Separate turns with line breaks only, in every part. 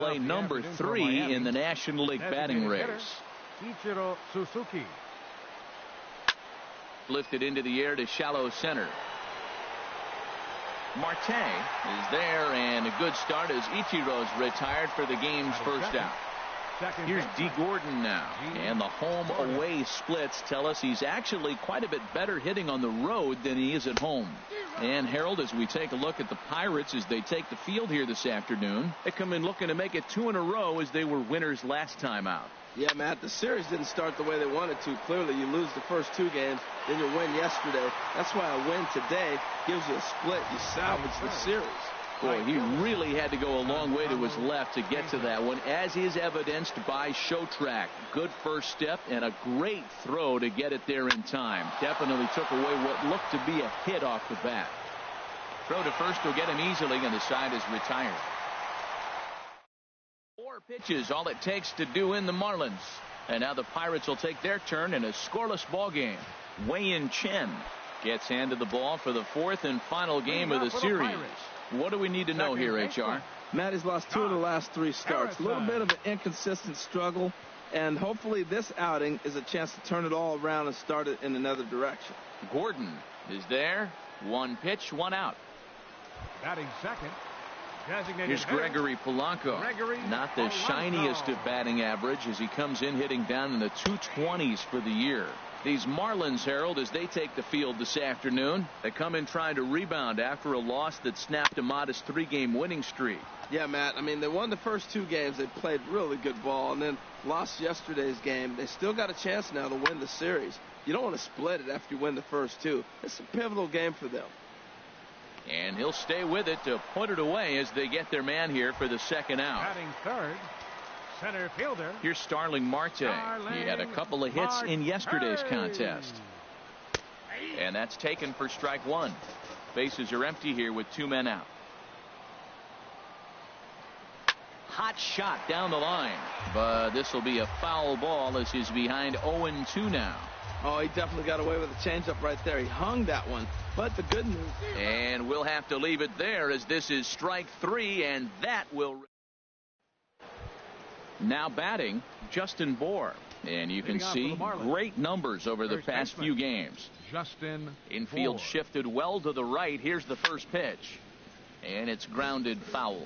Play number 3 in the National League batting race.
Ichiro Suzuki.
Lifted into the air to shallow center. Marte is there, and a good start as Ichiro's retired for the game's first out. Here's D. Gordon now, and the home-away splits tell us he's actually quite a bit better hitting on the road than he is at home. And Harold, as we take a look at the Pirates as they take the field here this afternoon, they come in looking to make it 2 in a row as they were winners last time out.
Yeah, Matt, the series didn't start the way they wanted to. Clearly, you lose the first 2 games, then you win yesterday. That's why a win today gives you a split. You salvage the series.
Boy, he really had to go a long way to his left to get to that one, as is evidenced by Showtrack. Good first step and a great throw to get it there in time. Definitely took away what looked to be a hit off the bat. Throw to first will get him easily, and the side is retired. 4 pitches, all it takes to do in the Marlins. And now the Pirates will take their turn in a scoreless ball game. Wei-Yin Chen gets handed the ball for the 4th and final game of the series. What do we need to know here, HR?
Matt has lost 2 of the last 3 starts. A little bit of an inconsistent struggle, and hopefully this outing is a chance to turn it all around and start it in another direction.
Gordon is there. 1 pitch, 1 out.
Batting second.
Here's Gregory Polanco. Not the shiniest of batting average as he comes in hitting down in the 220s for the year. These Marlins, Harold, as they take the field this afternoon, they come in trying to rebound after a loss that snapped a modest 3-game winning streak.
Yeah, Matt, I mean, they won the first 2 games. They played really good ball and then lost yesterday's game. They still got a chance now to win the series. You don't want to split it after you win the first 2. It's a pivotal game for them.
And he'll stay with it to put it away as they get their man here for the second out.
Batting third, center fielder.
Here's Starling Marte. He had a couple of hits in yesterday's contest. And that's taken for strike 1. Bases are empty here with 2 men out. Hot shot down the line, but this will be a foul ball as he's behind 0-2 now.
Oh, he definitely got away with a changeup right there. He hung that one. But the good news.
And we'll have to leave it there as this is strike 3, and that will. Now batting, Justin Bour. And you can see great numbers over the past few games.
Justin
Infield
Bour.
shifted well to the right. Here's the first pitch. And it's grounded foul.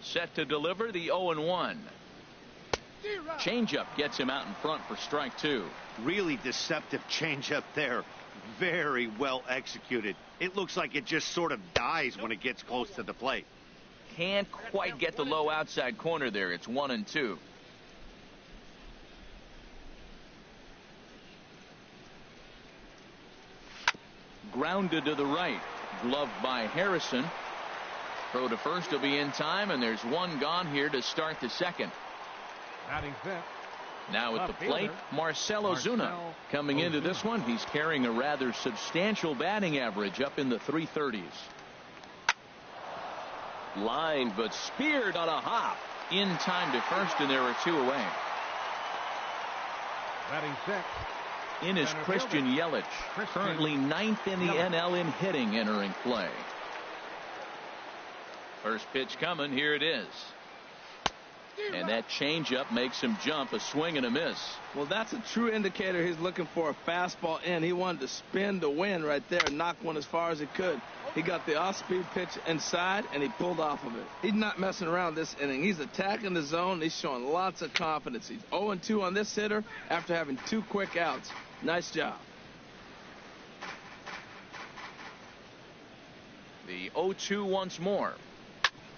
Set to deliver the 0-1. Changeup gets him out in front for strike 2.
Really deceptive changeup there. Very well executed. It looks like it just sort of dies when it gets close to the plate.
Can't quite get the low outside corner there. It's 1-2. Grounded to the right. Gloved by Harrison. Throw to first will be in time, and there's 1 gone here to start the second.
Batting fifth.
Now at the plate, Marcell Ozuna. Coming into this one, he's carrying a rather substantial batting average up in the 330s. Lined but speared on a hop. In time to first, and there are 2 away.
Batting sixth.
In is Christian Yelich, currently 9th in the NL in hitting, entering play. First pitch coming, here it is. And that changeup makes him jump, a swing and a miss.
Well, that's a true indicator he's looking for a fastball in. He wanted to spin the wind right there and knock one as far as he could. He got the off-speed pitch inside, and he pulled off of it. He's not messing around this inning. He's attacking the zone. He's showing lots of confidence. He's 0-2 on this hitter after having 2 quick outs. Nice job.
The 0-2 once more.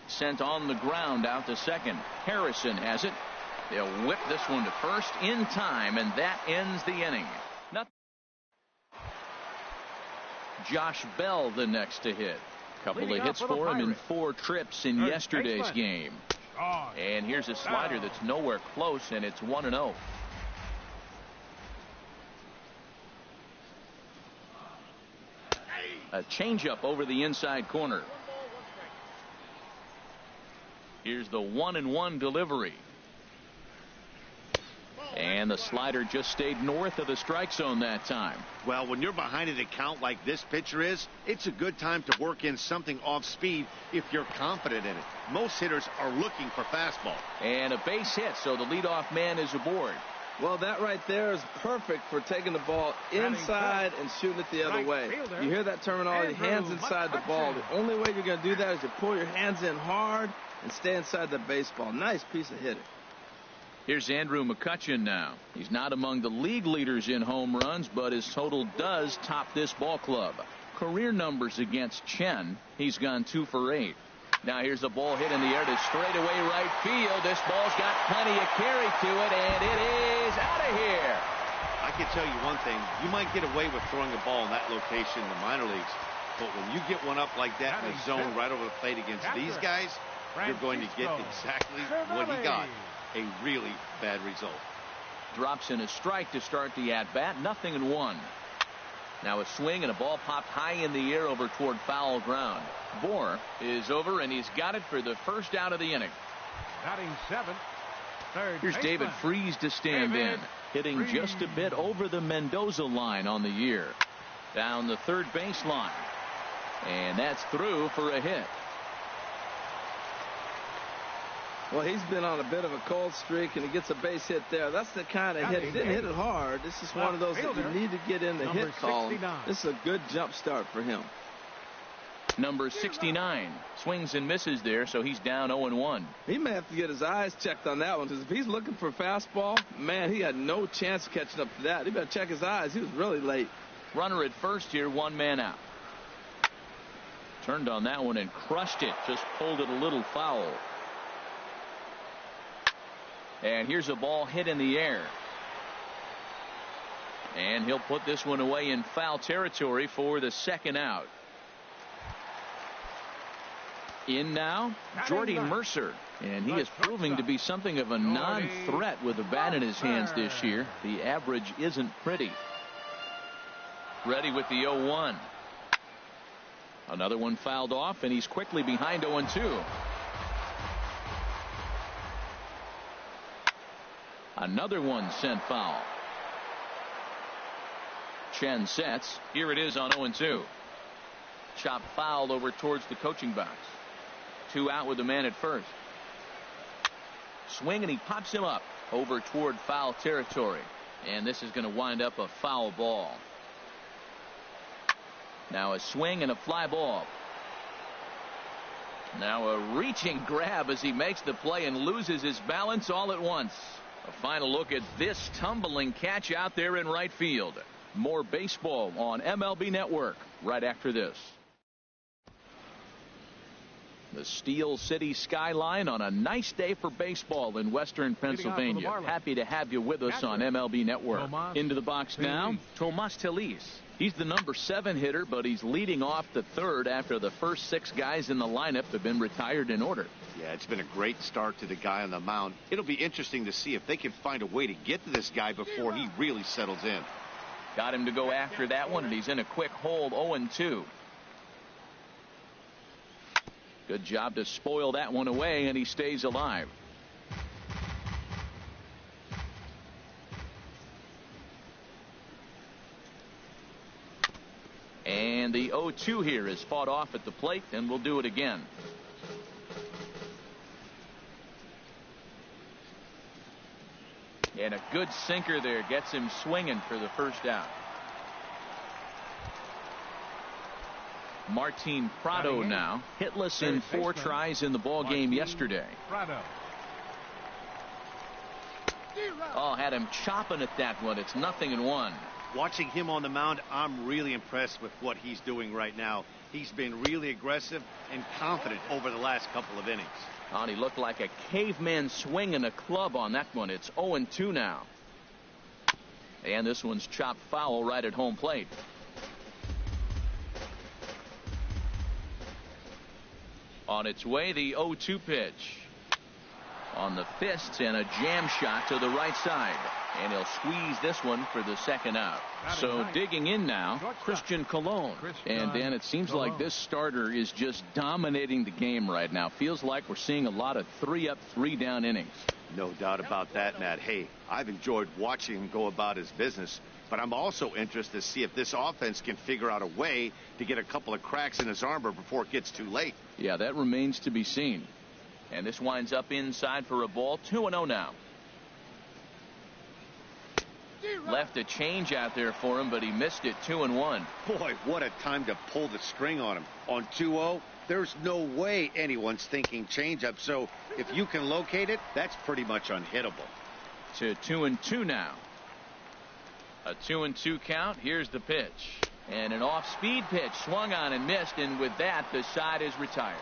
Sent on the ground out to second. Harrison has it. They'll whip this one to first in time, and that ends the inning. Josh Bell the next to hit. Couple of hits for him in 4 trips in yesterday's game. And here's a slider that's nowhere close, and it's 1-0. A changeup over the inside corner. Here's the 1-1 delivery. And the slider just stayed north of the strike zone that time.
Well, when you're behind an account like this pitcher is, it's a good time to work in something off speed if you're confident in it. Most hitters are looking for fastball.
And a base hit, so the leadoff man is aboard.
Well, that right there is perfect for taking the ball inside and shooting it the other way. You hear that terminology, hands inside the ball. The only way you're going to do that is to pull your hands in hard and stay inside the baseball. Nice piece of hitting.
Here's Andrew McCutchen now. He's not among the league leaders in home runs, but his total does top this ball club. Career numbers against Chen, he's gone 2 for 8. Now here's a ball hit in the air to straightaway right field. This ball's got plenty of carry to it, and it is out of here.
I can tell you one thing. You might get away with throwing a ball in that location in the minor leagues, but when you get one up like that in the zone right over the plate against these guys, you're going to get exactly what he got. A really bad result.
Drops in a strike to start the at-bat. 0-1. Now a swing and a ball popped high in the air over toward foul ground. Bohr is over, and he's got it for the first out of the inning.
Batting 7th, third
Here's David Freese to stand in, hitting just a bit over the Mendoza line on the year. Down the third baseline, and that's through for a hit.
Well, he's been on a bit of a cold streak, and he gets a base hit there. That's the kind of hit. He didn't hit it hard. This is one of those that you need to get in the hit column. This is a good jump start for him.
Number 69 swings and misses there, so he's down 0-1.
He may have to get his eyes checked on that one, because if he's looking for a fastball, man, he had no chance of catching up to that. He better check his eyes. He was really late.
Runner at first here, 1 man out. Turned on that one and crushed it. Just pulled it a little foul. And here's a ball hit in the air. And he'll put this one away in foul territory for the second out. In now, Jordy Mercer. And he is proving to be something of a non-threat with the bat in his hands this year. The average isn't pretty. Ready with the 0-1. Another one fouled off, and he's quickly behind 0-2. Another one sent foul. Chen sets. Here it is on 0-2. Chop fouled over towards the coaching box. 2 out with the man at first. Swing, and he pops him up over toward foul territory. And this is going to wind up a foul ball. Now a swing and a fly ball. Now a reaching grab as he makes the play and loses his balance all at once. A final look at this tumbling catch out there in right field. More baseball on MLB Network right after this. The Steel City skyline on a nice day for baseball in western Pennsylvania. Happy to have you with us on MLB Network. Into the box now, Tomas Telis. He's the number 7 hitter, but he's leading off the third after the first 6 guys in the lineup have been retired in order.
Yeah, it's been a great start to the guy on the mound. It'll be interesting to see if they can find a way to get to this guy before he really settles in.
Got him to go after that one, and he's in a quick hold, 0-2. Good job to spoil that one away, and he stays alive. And the 0-2 here is fought off at the plate, and we'll do it again. And a good sinker there gets him swinging for the first out. Martin Prado now hitless in 4 tries in the ball game yesterday. Oh, had him chopping at that one. It's 0-1.
Watching him on the mound, I'm really impressed with what he's doing right now. He's been really aggressive and confident over the last couple of innings.
And he looked like a caveman swinging a club on that one. It's 0-2 now. And this one's chopped foul right at home plate. On its way, the 0-2 pitch. on the fists and a jam shot to the right side. And he'll squeeze this one for the second out. So digging in now, Christian Colon. And Dan, it seems like this starter is just dominating the game right now. Feels like we're seeing a lot of 3-up, 3-down innings.
No doubt about that, Matt. Hey, I've enjoyed watching him go about his business, but I'm also interested to see if this offense can figure out a way to get a couple of cracks in his armor before it gets too late.
Yeah, that remains to be seen. And this winds up inside for a ball. 2-0 now. Left a change out there for him, but he missed it. 2-1.
Boy, what a time to pull the string on him. On 2-0, there's no way anyone's thinking changeup. So if you can locate it, that's pretty much unhittable.
To 2-2 now. A 2-2 count. Here's the pitch. And an off-speed pitch swung on and missed. And with that, the side is retired.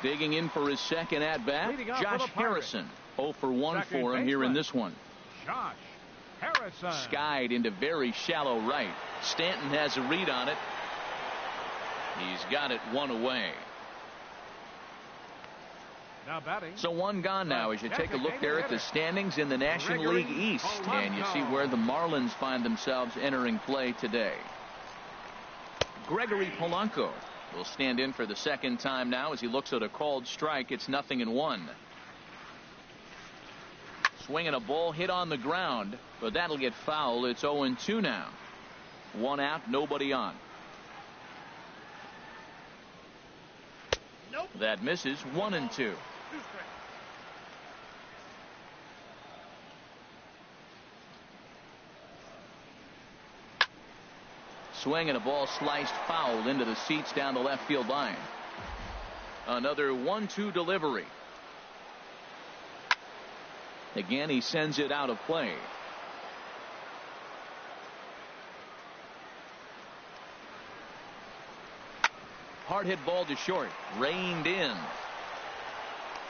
Digging in for his second at-bat, Josh Harrison. 0 for 1 for him here in this one.
Josh Harrison.
Skied into very shallow right. Stanton has a read on it. He's got it one away.
Now batting.
So one gone now as you take a look there at the standings in the National League East. And you see where the Marlins find themselves entering play today. Gregory Polanco will stand in for the second time now as he looks at a called strike. It's 0-1. Swinging a ball hit on the ground, but that'll get foul. It's 0-2 now. 1 out, nobody on.
Nope.
That misses. 1-2. Swinging a ball sliced foul into the seats down the left field line. Another 1-2 delivery. Again, he sends it out of play. Hard hit ball to short. Reined in.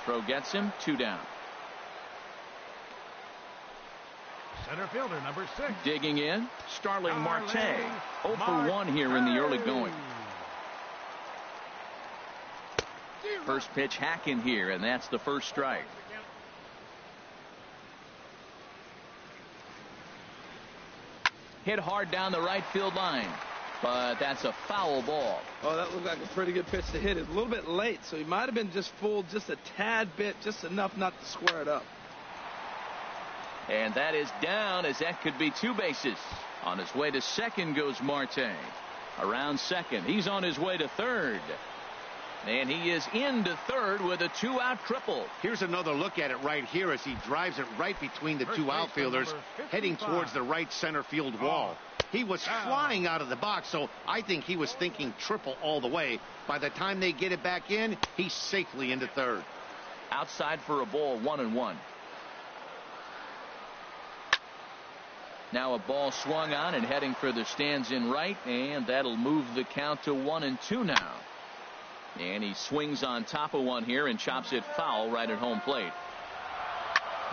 Throw gets him. 2 down.
Center fielder number 6.
Digging in, Starling Marte. 0 for 1 here in the early going. First pitch hack in here, and that's the first strike. Hit hard down the right field line, but that's a foul ball.
Oh, that looked like a pretty good pitch to hit it. A little bit late, so he might have been just fooled just a tad bit, just enough not to square it up.
And that is down, as that could be 2 bases. On his way to second goes Marte. Around second, he's on his way to third. And he is into third with a 2-out triple.
Here's another look at it right here as he drives it right between the 2 outfielders, heading towards the right center field wall. He was flying out of the box, so I think he was thinking triple all the way. By the time they get it back in, he's safely into third.
Outside for a ball, 1-1. Now a ball swung on and heading for the stands in right, and that'll move the count to 1-2 now. And he swings on top of one here and chops it foul right at home plate.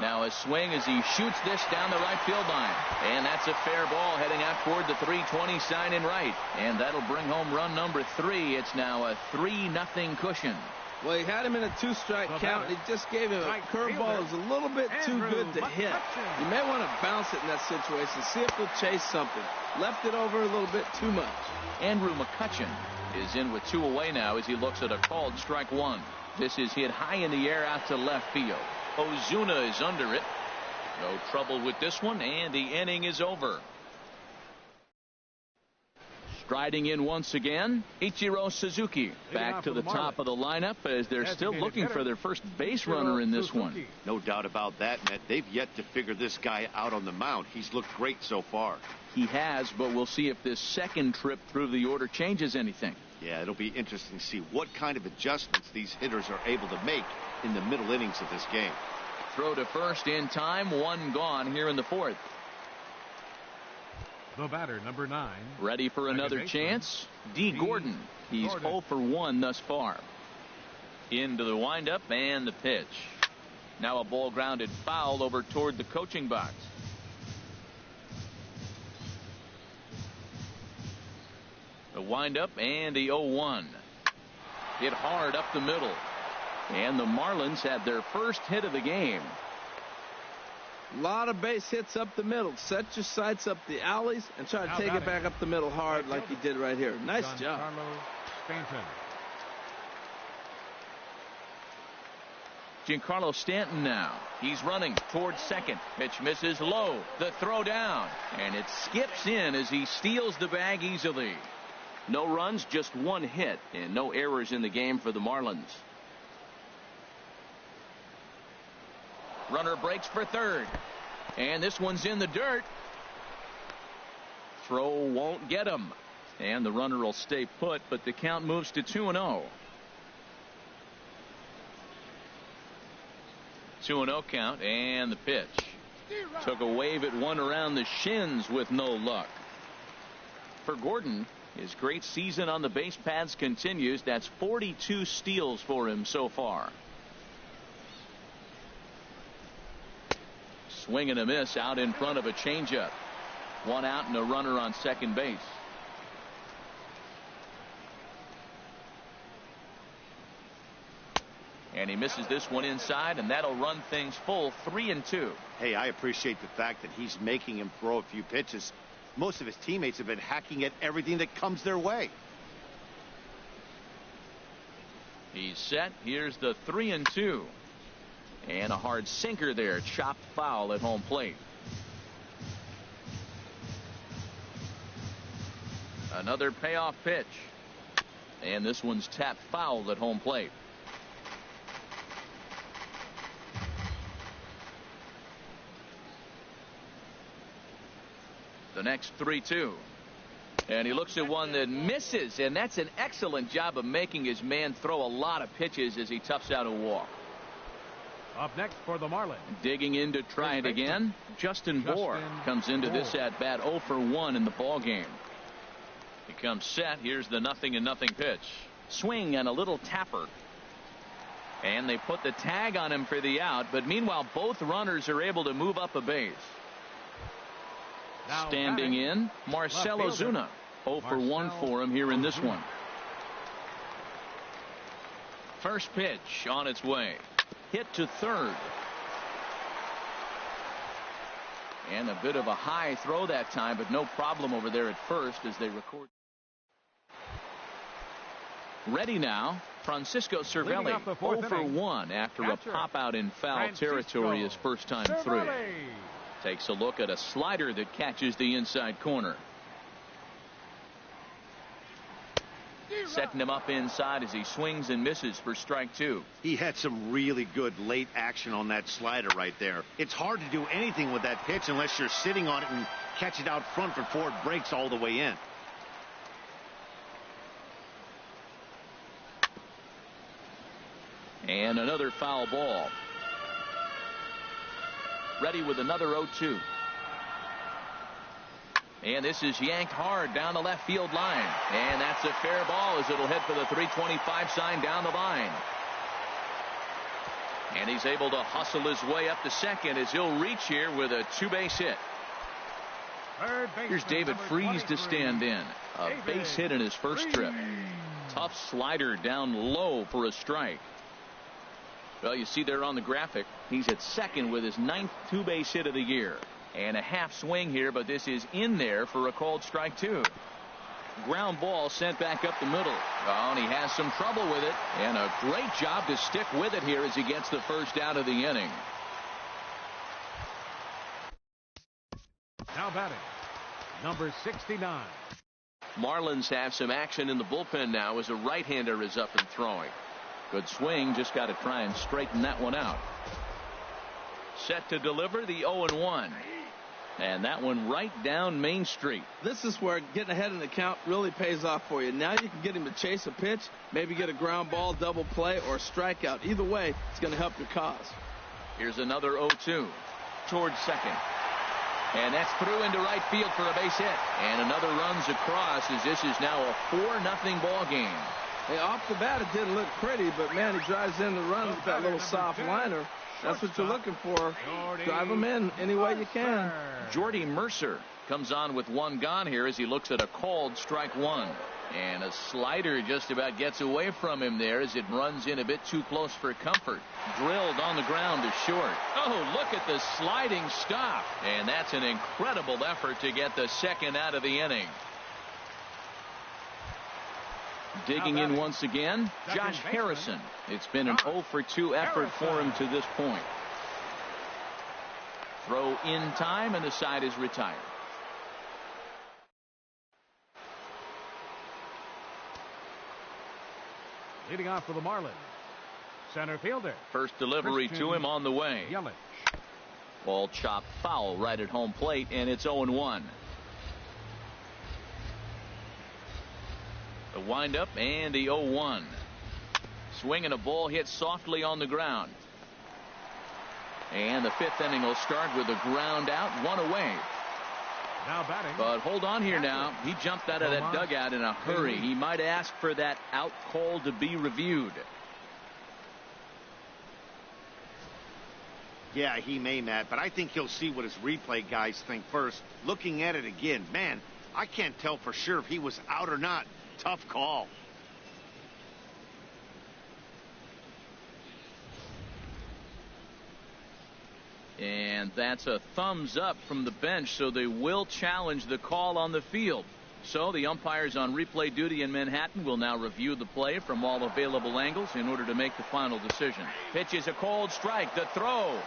Now a swing as he shoots this down the right field line. And that's a fair ball heading out toward the 320 sign in right. And that'll bring home run number 3. It's now a 3-0 cushion.
Well, he had him in a 2-strike count. He just gave him a curveball that was a little bit too good to hit. You may want to bounce it in that situation. See if he'll chase something. Left it over a little bit too much.
Andrew McCutchen is in with 2 away now as he looks at a called strike 1. This is hit high in the air out to left field. Ozuna is under it. No trouble with this one, and the inning is over. Striding in once again, Ichiro Suzuki back to the top of the lineup as they're still looking for their first base runner in this one.
No doubt about that, Matt. They've yet to figure this guy out on the mound. He's looked great so far.
He has, but we'll see if this second trip through the order changes anything.
Yeah, it'll be interesting to see what kind of adjustments these hitters are able to make in the middle innings of this game.
Throw to first in time, 1 gone here in the 4th.
The batter, number 9.
Ready for another chance? D. Gordon. He's 0 for 1 thus far. Into the windup and the pitch. Now a ball grounded foul over toward the coaching box. The windup and the 0-1. Hit hard up the middle. And the Marlins had their first hit of the game.
A lot of base hits up the middle. Set your sights up the alleys and try to take it back up the middle hard like he did right here. Nice job.
Giancarlo Stanton now. He's running towards second. Pitch misses low. The throw down. And it skips in as he steals the bag easily. No runs, just one hit, and no errors in the game for the Marlins. Runner breaks for third. And this one's in the dirt. Throw won't get him. And the runner will stay put, but the count moves to 2-0. 2-0 count, and the pitch. Took a wave at one around the shins with no luck. For Gordon, his great season on the base paths continues. That's 42 steals for him so far. Swing and a miss out in front of a changeup. One out and a runner on second base. And he misses this one inside, and that'll run things full 3-2.
Hey, I appreciate the fact that he's making him throw a few pitches. Most of his teammates have been hacking at everything that comes their way.
He's set. Here's the 3-2. And a hard sinker there. Chopped foul at home plate. Another payoff pitch. And this one's tapped foul at home plate. The next 3-2. And he looks at one that misses, and that's an excellent job of making his man throw a lot of pitches as he toughs out a walk.
Up next for the Marlins.
Digging in to try it again. Justin Bour comes into this at bat 0 for 1 in the ball game. He comes set. Here's the 0-0 pitch. Swing and a little tapper. And they put the tag on him for the out, but meanwhile both runners are able to move up a base.
Now
standing in, Marcell Ozuna. 0 for 1 for him here in this one. First pitch on its way. Hit to third. And a bit of a high throw that time, but no problem over there at first as they record. Ready now, Francisco Cervelli. 0 for 1 after a pop out in foul territory his first time through. Takes a look at a slider that catches the inside corner. Setting him up inside as he swings and misses for strike 2.
He had some really good late action on that slider right there. It's hard to do anything with that pitch unless you're sitting on it and catch it out front before it breaks all the way in.
And another foul ball. Ready with another 0-2. And this is yanked hard down the left field line. And that's a fair ball as it'll hit for the 325 sign down the line. And he's able to hustle his way up to second as he'll reach here with a two-base hit. Here's David Freese to stand in. A base hit in his first trip. Tough slider down low for a strike. Well, you see there on the graphic, he's at second with his 9th two-base hit of the year. And a half swing here, but this is in there for a called strike 2. Ground ball sent back up the middle. Oh, and he has some trouble with it. And a great job to stick with it here as he gets the first out of the inning.
Now batting, number 69.
Marlins have some action in the bullpen now as a right-hander is up and throwing. Good swing, just got to try and straighten that one out. Set to deliver the 0-1. And that one right down Main Street.
This is where getting ahead in the count really pays off for you. Now you can get him to chase a pitch, maybe get a ground ball, double play, or a strikeout. Either way, it's going to help your cause.
Here's another 0-2 towards second. And that's through into right field for a base hit. And another runs across as this is now a 4-0 ball game.
Hey, off the bat, it didn't look pretty, but, man, he drives in the run with that little soft liner. That's what you're looking for. Drive them in any way you can.
Jordy Mercer comes on with one gone here as he looks at a called strike one. And a slider just about gets away from him there as it runs in a bit too close for comfort. Drilled on the ground to short. Oh, look at the sliding stop. And that's an incredible effort to get the second out of the inning. Digging in once again, Josh Harrison. It's been an 0 for 2 effort for him to this point. Throw in time, and the side is retired.
Leading off for the Marlins, center fielder.
First delivery to him on the way. Ball chopped foul right at home plate, and it's 0-1. The windup and the 0-1. Swing and a ball hit softly on the ground. And the fifth inning will start with a ground out, one away.
Now batting.
But hold on here now. He jumped out of that dugout in a hurry. He might ask for that out call to be reviewed.
Yeah, he may, Matt, but I think he'll see what his replay guys think first. Looking at it again, man, I can't tell for sure if he was out or not. Tough call.
And that's a thumbs up from the bench, so they will challenge the call on the field. So the umpires on replay duty in Manhattan will now review the play from all available angles in order to make the final decision. Pitch is a cold strike. The throw.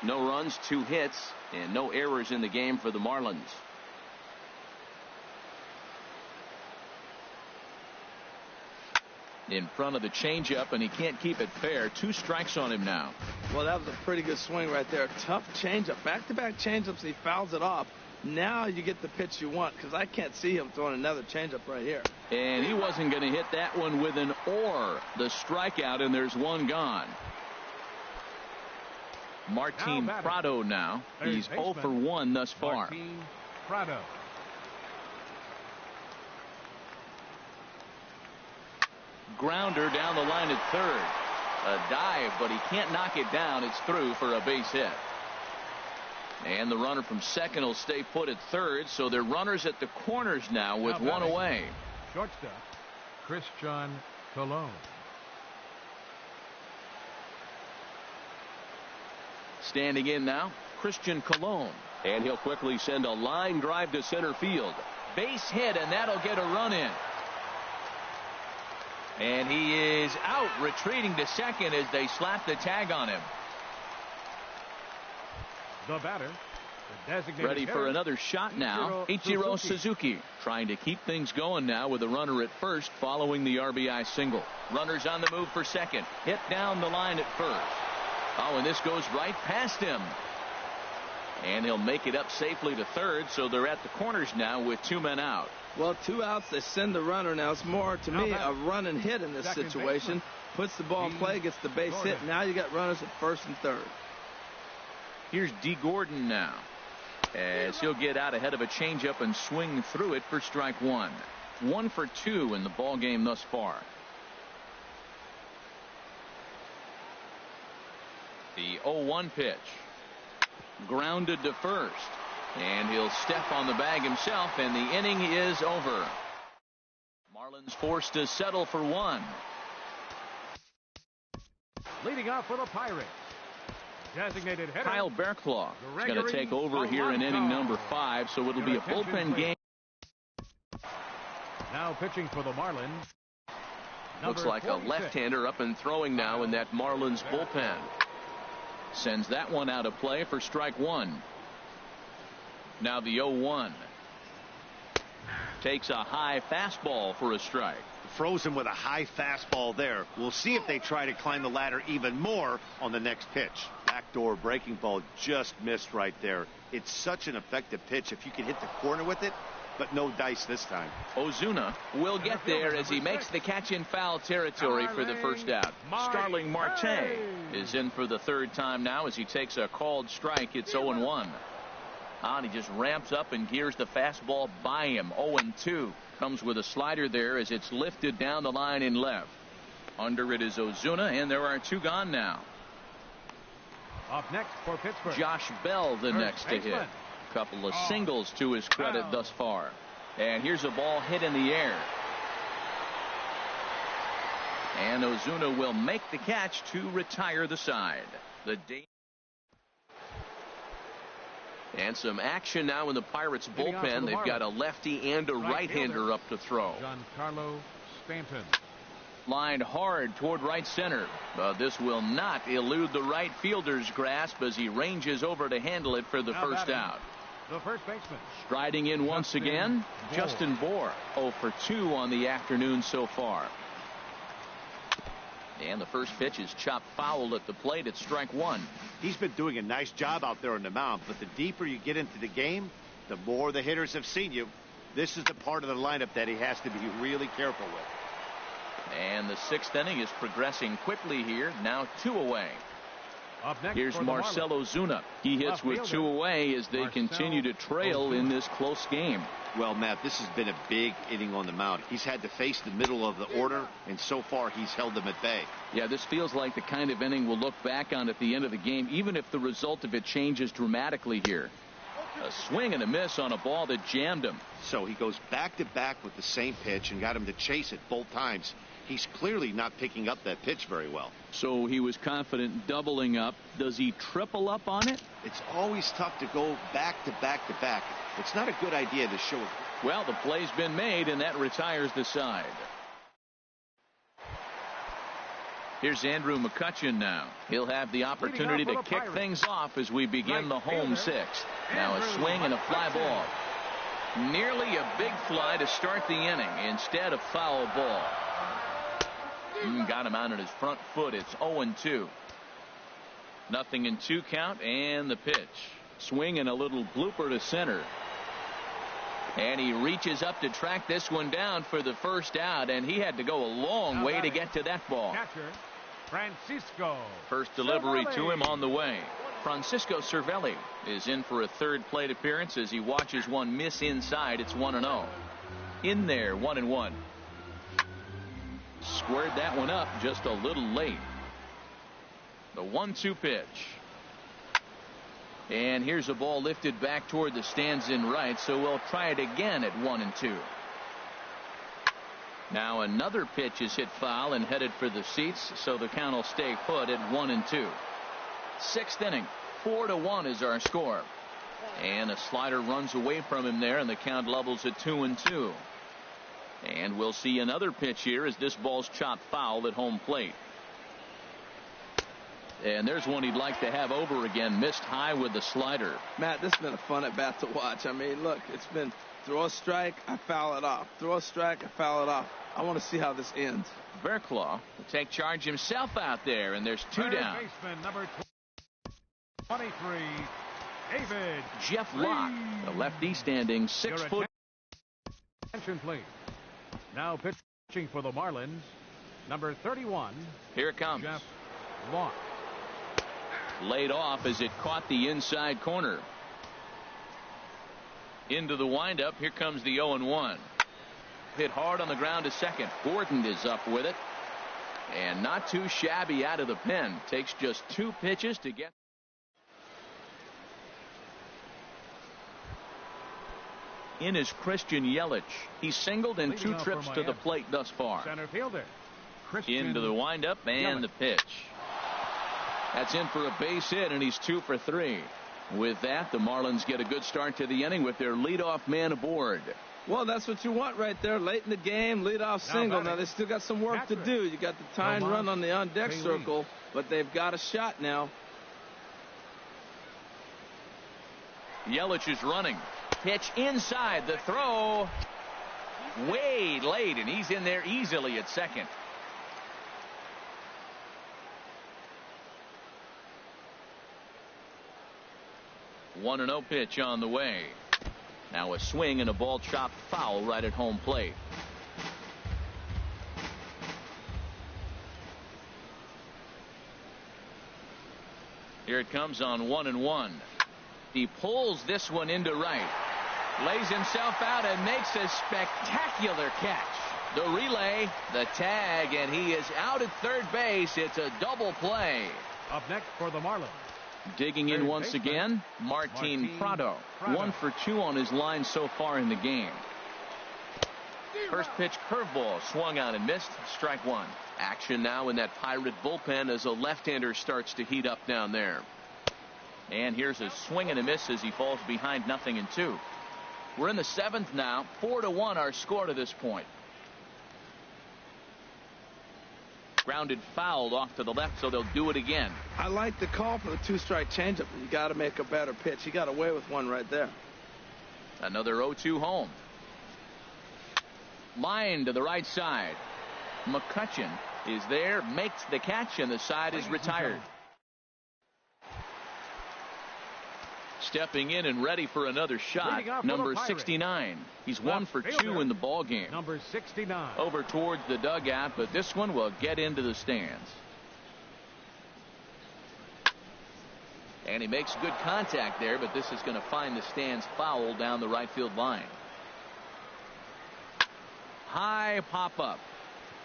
No runs, 2 hits, and no errors in the game for the Marlins. In front of the changeup, and he can't keep it fair. 2 strikes on him now.
Well, that was a pretty good swing right there. Tough changeup. Back-to-back changeups. He fouls it off. Now you get the pitch you want, because I can't see him throwing another changeup right here.
And he wasn't going to hit that one with an or. The strikeout, and there's one gone. Martin Prado now. He's 0 for 1 thus far.
Martin Prado.
Grounder down the line at third. A dive, but he can't knock it down. It's through for a base hit. And the runner from second will stay put at third, so they're runners at the corners now with one away.
Shortstop, Christian Colon.
Standing in now, Christian Colon. And he'll quickly send a line drive to center field. Base hit, and that'll get a run in. And he is out, retreating to second as they slap the tag on him.
The batter, the designated
ready for another shot now. Ichiro Suzuki trying to keep things going now with a runner at first following the RBI single. Runners on the move for second. Hit down the line at first. Oh, and this goes right past him. And he'll make it up safely to third, so they're at the corners now with 2 men out.
Well, 2 outs, they send the runner. Now it's more, to me, a run and hit in this situation. Puts the ball in play, gets the base hit. Now you got runners at first and third.
Here's D. Gordon now, as he'll get out ahead of a changeup and swing through it for strike 1. 1 for 2 in the ball game thus far. The 0-1 pitch. Grounded to first. And he'll step on the bag himself, and the inning is over. Marlins forced to settle for 1.
Leading off for the Pirates, designated hitter
Kyle Berklaw is going to take over here in inning number 5, so it'll be a bullpen game.
Now pitching for the Marlins.
Looks like a left-hander up and throwing now in that Marlins bullpen. Sends that one out of play for strike 1. Now the 0-1. Takes a high fastball for a strike.
Frozen with a high fastball there. We'll see if they try to climb the ladder even more on the next pitch. Backdoor breaking ball just missed right there. It's such an effective pitch if you can hit the corner with it, but no dice this time.
Ozuna will get there as he makes the catch in foul territory for the first out. Starling Marte is in for the 3rd time now as he takes a called strike. It's 0-1. And he just ramps up and gears the fastball by him. 0-2. Comes with a slider there as it's lifted down the line in left. Under it is Ozuna, and there are 2 gone now.
Up next for Pittsburgh,
Josh Bell, the next to hit.
baseman.
Couple of singles to his credit thus far. And here's a ball hit in the air. And Ozuna will make the catch to retire the side. And some action now in the Pirates bullpen. They've got a lefty and a right-hander up to throw.
Giancarlo Stanton.
Lined hard toward right center. But this will not elude the right fielder's grasp as he ranges over to handle it for the first out.
The first baseman.
Striding in once again, Justin Bour. 0 for 2 on the afternoon so far. And the first pitch is chopped foul at the plate at strike one.
He's been doing a nice job out there on the mound, but the deeper you get into the game, the more the hitters have seen you. This is the part of the lineup that he has to be really careful with.
And the sixth inning is progressing quickly here. Now 2 away.
Up next
Here's Marcell Ozuna. He hits with 2 away as they continue to trail in this close game.
Well, Matt, this has been a big inning on the mound. He's had to face the middle of the order, and so far he's held them at bay.
Yeah, this feels like the kind of inning we'll look back on at the end of the game, even if the result of it changes dramatically here. A swing and a miss on a ball that jammed him.
So he goes back to back with the same pitch and got him to chase it both times. He's clearly not picking up that pitch very well.
So he was confident doubling up. Does he triple up on it?
It's always tough to go back to back to back. It's not a good idea to show it.
Well, the play's been made, and that retires the side. Here's Andrew McCutchen now. He'll have the opportunity to kick things off as we begin the home sixth. Now a swing and a fly ball. Nearly a big fly to start the inning instead of foul ball. Got him out on his front foot. It's 0-2. 0-2 count, and the pitch. Swing and a little blooper to center. And he reaches up to track this one down for the first out, and he had to go a long way to get to that ball.
Catcher, Francisco.
First delivery to him on the way. Francisco Cervelli is in for a third plate appearance as he watches one miss inside. It's 1-0. In there, 1-1. Squared that one up just a little late. The 1-2 pitch. And here's a ball lifted back toward the stands in right, so we'll try it again at 1-2. Now another pitch is hit foul and headed for the seats, so the count will stay put at 1-2. Sixth inning, 4-1 is our score. And a slider runs away from him there, and the count levels at 2-2. And we'll see another pitch here as this ball's chopped foul at home plate. And there's one he'd like to have over again. Missed high with the slider.
Matt, this has been a fun at bat to watch. I mean, look, it's been throw a strike, I foul it off. Throw a strike, I foul it off. I want to see how this ends.
Verklaw will take charge himself out there, and there's 2 down.
Baseman number 23, David.
Jeff Locke, the lefty, standing 6 foot.
Attention, please. Now pitching for the Marlins, number 31.
Here it comes.
Jeff Locke.
Laid off as it caught the inside corner. Into the windup. Here comes the 0-1. Hit hard on the ground to second. Gordon is up with it. And not too shabby out of the pen. Takes just 2 pitches to get. In is Christian Yelich. He singled in 2 trips to the plate thus far.
Center fielder.
Into the windup and the pitch. That's in for a base hit, and he's 2 for 3. With that, the Marlins get a good start to the inning with their leadoff man aboard.
Well, that's what you want right there. Late in the game, leadoff single. Now they still got some work to do. You got the tying run on the on-deck circle, but they've got a shot now.
Yelich is running. Pitch inside. The throw way late, and he's in there easily at second. One 1-0 pitch on the way. Now a swing and a ball chopped foul right at home plate. Here it comes on 1-1. He pulls this one into right. Lays himself out and makes a spectacular catch. The relay, the tag, and he is out at third base. It's a double play.
Up next for the Marlins,
Digging in once again, Martin Prado. 1 for 2 on his line so far in the game. First pitch curveball swung out and missed. Strike one. Action now in that Pirate bullpen as a left-hander starts to heat up down there. And here's a swing and a miss as he falls behind 0-2. We're in the 7th now. 4-1 our score to this point. Grounded foul off to the left, so they'll do it again.
I like the call for the 2-strike changeup. You got to make a better pitch. He got away with one right there.
Another 0-2 home. Line to the right side. McCutcheon is there, makes the catch, and the side is retired. Stepping in and ready for another shot, number 69. He's 1 for 2 in the ball game.
Number 69.
Over towards the dugout, but this one will get into the stands. And he makes good contact there, but this is going to find the stands foul down the right field line. High pop up.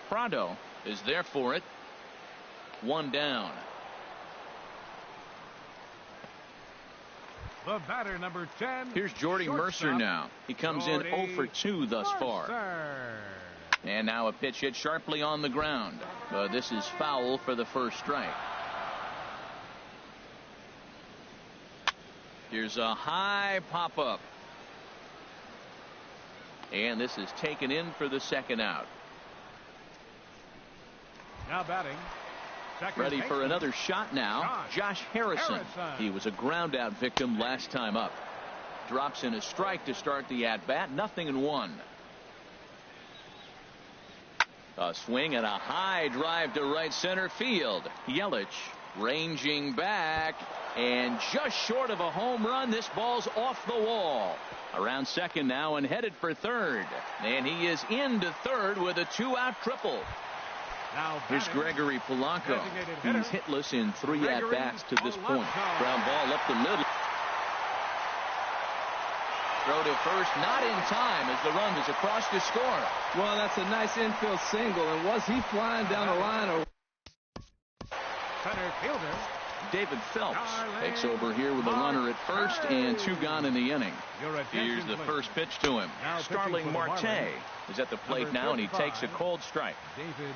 Prado is there for it. 1 down.
The batter, number 10.
Here's Jordy Mercer now. He comes in 0 for 2 thus far. And now a pitch hit sharply on the ground. This is foul for the first strike. Here's a high pop up. And this is taken in for the second out.
Now batting.
Ready for another shot now. Josh Harrison. He was a ground out victim last time up. Drops in a strike to start the at bat. 0-1. A swing and a high drive to right center field. Yelich ranging back and just short of a home run. This ball's off the wall. Around second now and headed for third. And he is into third with a 2-out triple. Here's Gregory Polanco. He's hitless in 3 at-bats to this point. Ground ball up the middle. Throw to first, not in time as the run is across to score.
Well, that's a nice infield single. And was he flying down the line? Or
center fielder
David Phelps takes over here with a runner at first and 2 gone in the inning. Here's the first pitch to him. Starling Marte is at the plate now, and he takes a cold strike.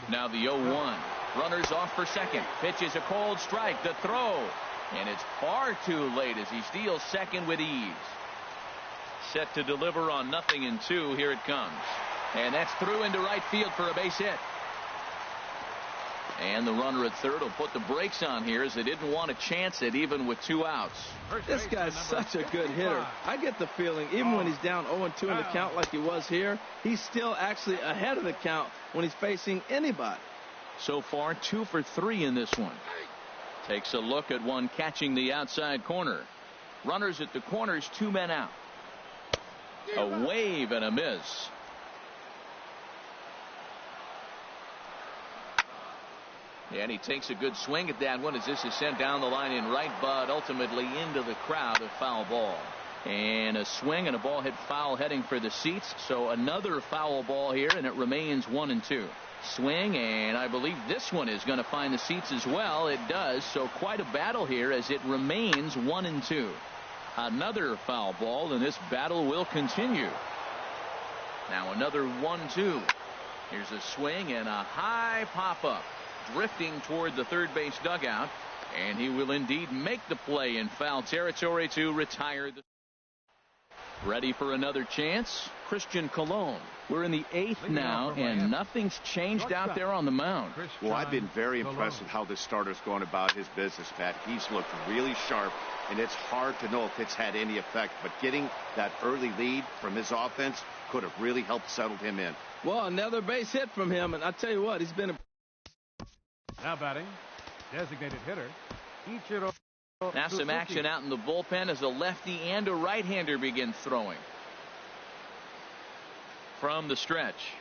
Now the 0-1. Runners off for second. Pitch is a cold strike. The throw. And it's far too late as he steals second with ease. Set to deliver on 0-2. Here it comes. And that's through into right field for a base hit. And the runner at third will put the brakes on here as they didn't want to chance it even with 2 outs.
This guy's such a good hitter. I get the feeling even when he's down 0-2 in the count like he was here, he's still actually ahead of the count when he's facing anybody.
So far 2 for 3 in this one. Takes a look at one catching the outside corner. Runners at the corners, 2 men out. A wave and a miss. And he takes a good swing at that one as this is sent down the line in right, but ultimately into the crowd, a foul ball. And a swing and a ball hit foul heading for the seats. So another foul ball here, and it remains 1-2. Swing, and I believe this one is going to find the seats as well. It does. So quite a battle here as it remains 1-2. Another foul ball, and this battle will continue. Now another 1-2. Here's a swing and a high pop up. Drifting toward the third base dugout, and he will indeed make the play in foul territory to retire. Ready for another chance. Christian Colon. We're in the 8th now, and nothing's changed out there on the mound.
Well, I've been very impressed with how this starter's going about his business, Pat. He's looked really sharp, and it's hard to know if it's had any effect, but getting that early lead from his offense could have really helped settle him in.
Well, another base hit from him, and I tell you what, he's been a...
Now batting, designated hitter Ichiro.
Now some action out in the bullpen as a lefty and a right-hander begin throwing. From the stretch.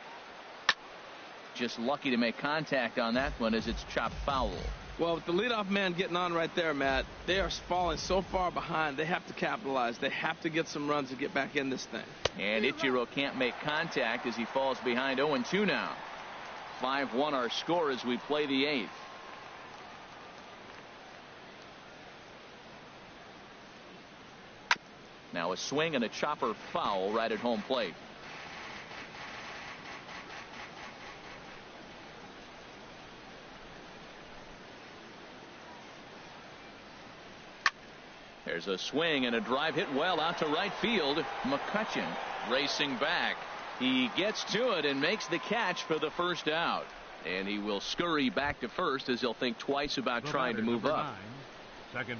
Just lucky to make contact on that one as it's chopped foul.
Well, with the leadoff man getting on right there, Matt, they are falling so far behind. They have to capitalize. They have to get some runs to get back in this thing.
And Ichiro can't make contact as he falls behind 0-2 now. 5-1 our score as we play the 8th. Now a swing and a chopper foul right at home plate. There's a swing and a drive hit well out to right field. McCutchen racing back. He gets to it and makes the catch for the first out. And he will scurry back to first as he'll think twice about trying to move up.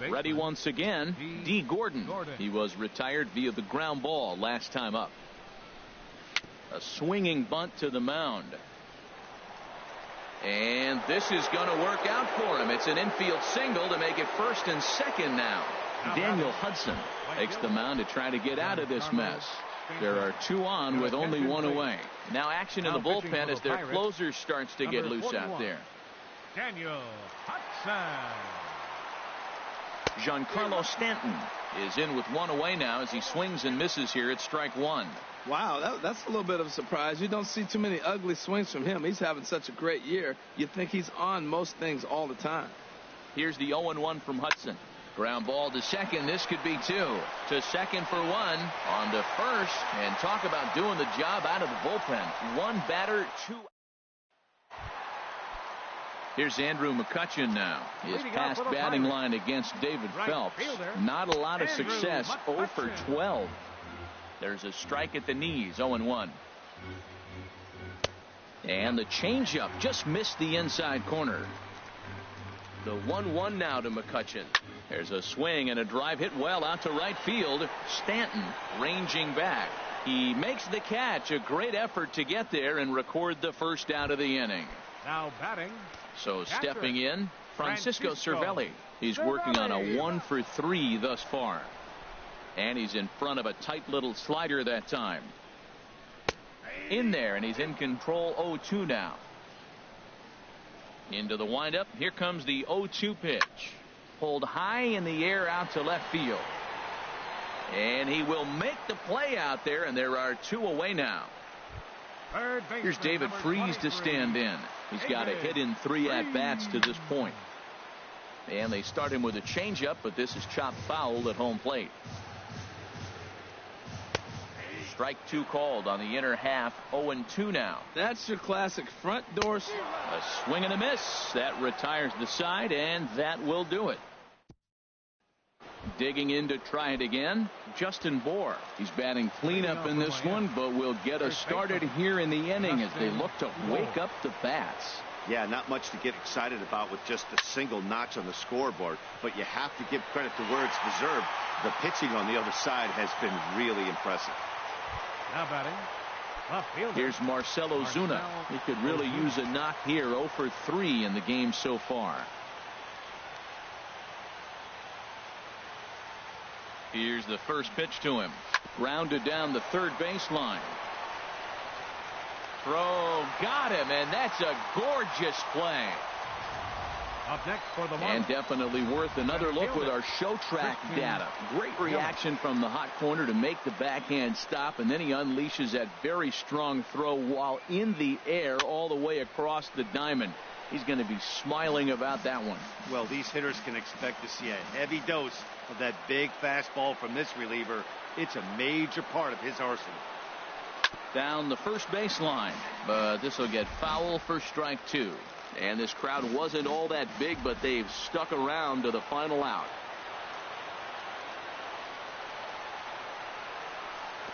Ready once again, D. Gordon. He was retired via the ground ball last time up. A swinging bunt to the mound. And this is going to work out for him. It's an infield single to make it first and second now. Daniel Hudson takes the mound to try to get out of this mess. There are 2 on with only 1 away. Now action in the bullpen as their closer starts to get loose out there.
Daniel Hudson.
Giancarlo Stanton is in with 1 away now as he swings and misses here at strike 1.
Wow, that's a little bit of a surprise. You don't see too many ugly swings from him. He's having such a great year. You think he's on most things all the time.
Here's the 0-1 from Hudson. Ground ball to second. This could be 2. To second for 1. On to first. And talk about doing the job out of the bullpen. 1 batter, 2. Here's Andrew McCutchen now. His past batting line against David Phelps. Not a lot of success. 0 for 12. There's a strike at the knees. 0-1. And the changeup just missed the inside corner. The 1-1 now to McCutchen. There's a swing and a drive hit well out to right field. Stanton ranging back. He makes the catch. A great effort to get there and record the first out of the inning.
Now batting.
So stepping in, Francisco Cervelli. He's working on a 1 for 3 thus far. And he's in front of a tight little slider that time. In there, and he's in control. 0-2 now. Into the windup. Here comes the 0-2 pitch. Pulled high in the air out to left field. And he will make the play out there, and there are 2 away now. Here's David Freese to stand in. He's got a hit in 3 at-bats to this point. And they start him with a changeup, but this is chopped foul at home plate. Strike 2 called on the inner half. 0-2 now.
That's your classic front door.
A swing and a miss. That retires the side, and that will do it. Digging in to try it again, Justin Bohr. He's batting cleanup in this one, but will get us started here in the inning as they look to wake up the bats.
Yeah, not much to get excited about with just a single notch on the scoreboard, but you have to give credit to where it's deserved. The pitching on the other side has been really impressive.
Now batting.
Here's Marcelo Zuna. He could really use a knock here. 0 for 3 in the game so far. Here's the first pitch to him. Grounded down the third baseline. Throw got him, and that's a gorgeous play.
Up next for the
and definitely worth another look with our show track data. Great reaction from the hot corner to make the backhand stop, and then he unleashes that very strong throw while in the air all the way across the diamond. He's going to be smiling about that one.
Well, these hitters can expect to see a heavy dose of that big fastball from this reliever. It's a major part of his arsenal.
Down the first baseline, but this will get foul for strike 2. And this crowd wasn't all that big, but they've stuck around to the final out.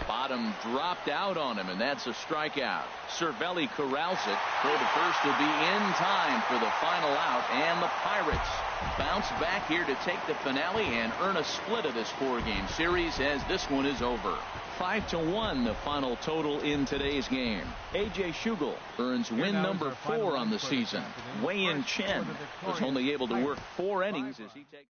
Bottom dropped out on him, and that's a strikeout. Cervelli corrals it. Throw to first will be in time for the final out, and the Pirates bounce back here to take the finale and earn a split of this 4-game series as this one is over. 5-1 the final total in today's game. A.J. Schugel earns win number 4 on the season. Wei-Yin Chen was only able to work 4 innings as he takes